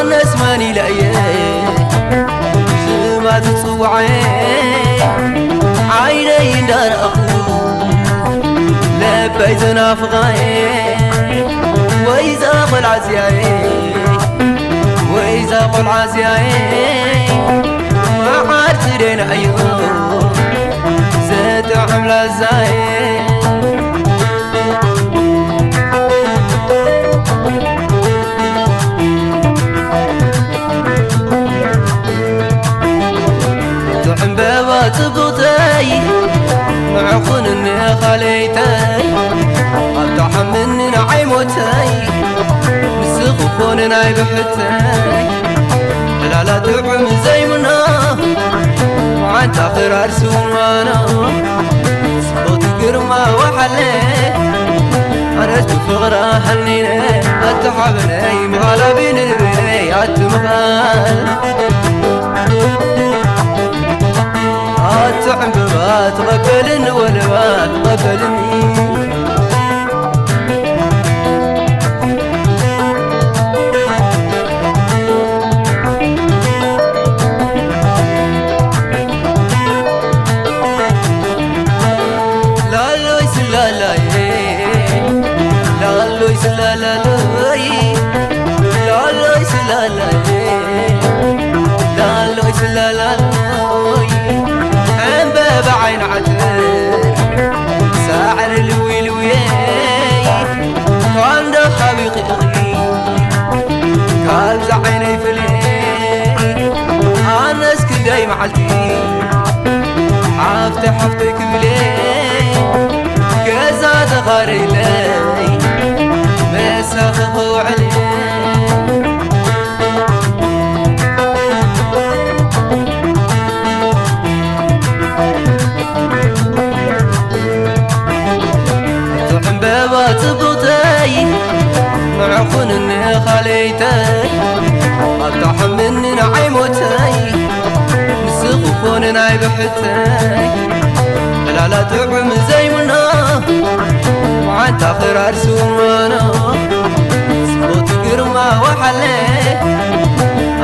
أنا اسماني لأيه ما تتصوعي عيني دار أخو لبيت نافغاي وإذا قل عزياي وإذا قل عزياي ما عاد ترين عيون زاد عمل زاي تبغتي معقول اني خليتي افتح مني نعيمتي مسخفون ناي بحتي لا تعم زي منا وعند اخر ارسون وانا صوت قرمه وحلي انا تفغره حنيني اتحبني مغلبين البني اتمغال تعبات غفل ولوات غفلني لا لويس لا لا لا لويس لا لا لا لويس لا لا لا لويس لا لا بعين عتر ساعر الويلوي كان دخابي قيقي كان زعيني فلي أنا اسكداي معلتي حفتك بلي كذا تغاري لي مساخه علي تبغتي معقول اني خليتي افتح مني نعيمتي مسخفون ناي بحتي لا تعم زي منا وعند اخر ارسون وانا صوت قرمه وحلي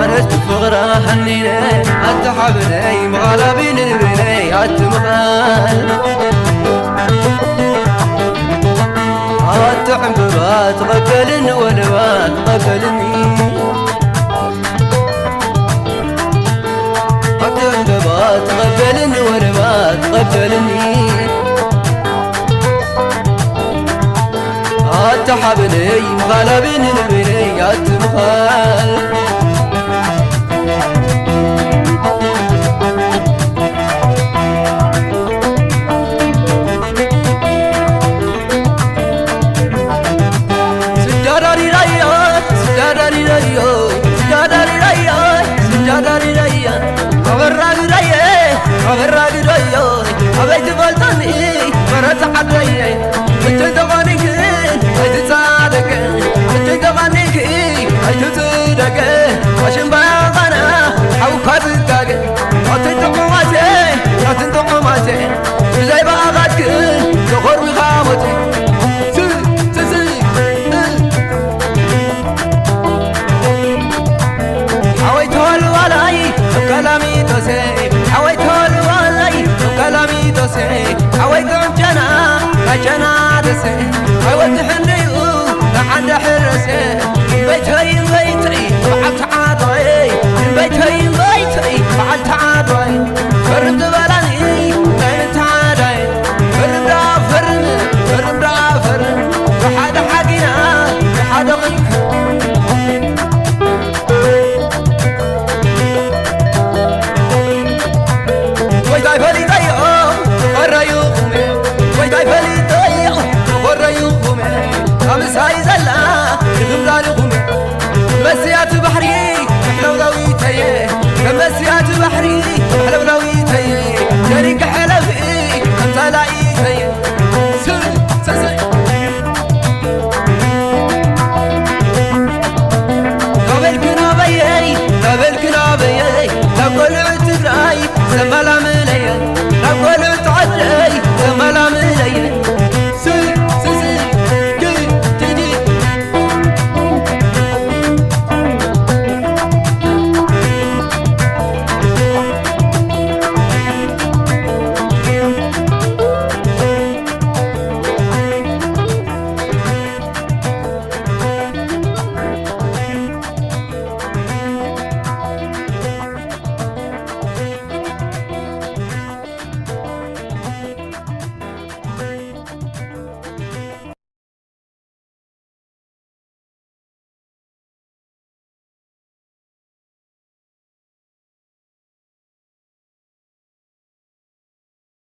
انا تفغره حنيني اتحبني مغلبين البني اتمغال تعبات غفل ولوات غفلني تعبات غفل ولوات غفلني اتحبني مغلبين البني اتمغال غراقي رياي أبيت فلتني مرت حدي أنت تغنيك أنت تصادق أنت تغنيك أنت تصدق عشان بياضنا حوكاتك أنت قمتي أنت قمتي زي باغتك تغر بخامتي حويت الولاي كلامي تسي حويت كلامي تسي حويتهم جنا تسي حويت حنيو لحد حرسي بيتي وعلت عادوي بيتي وعلت عادوي فرد بلاني بين تعادي فرد وحد حقنا وحد غيك مساي زلا غمزالكم مسيات بحري حلولاويتي مسيات بحري حلولاويتي شريك حلفي انت لايتي قبل كنا بيي نقول تقراي زمالا مليا نقول تعجي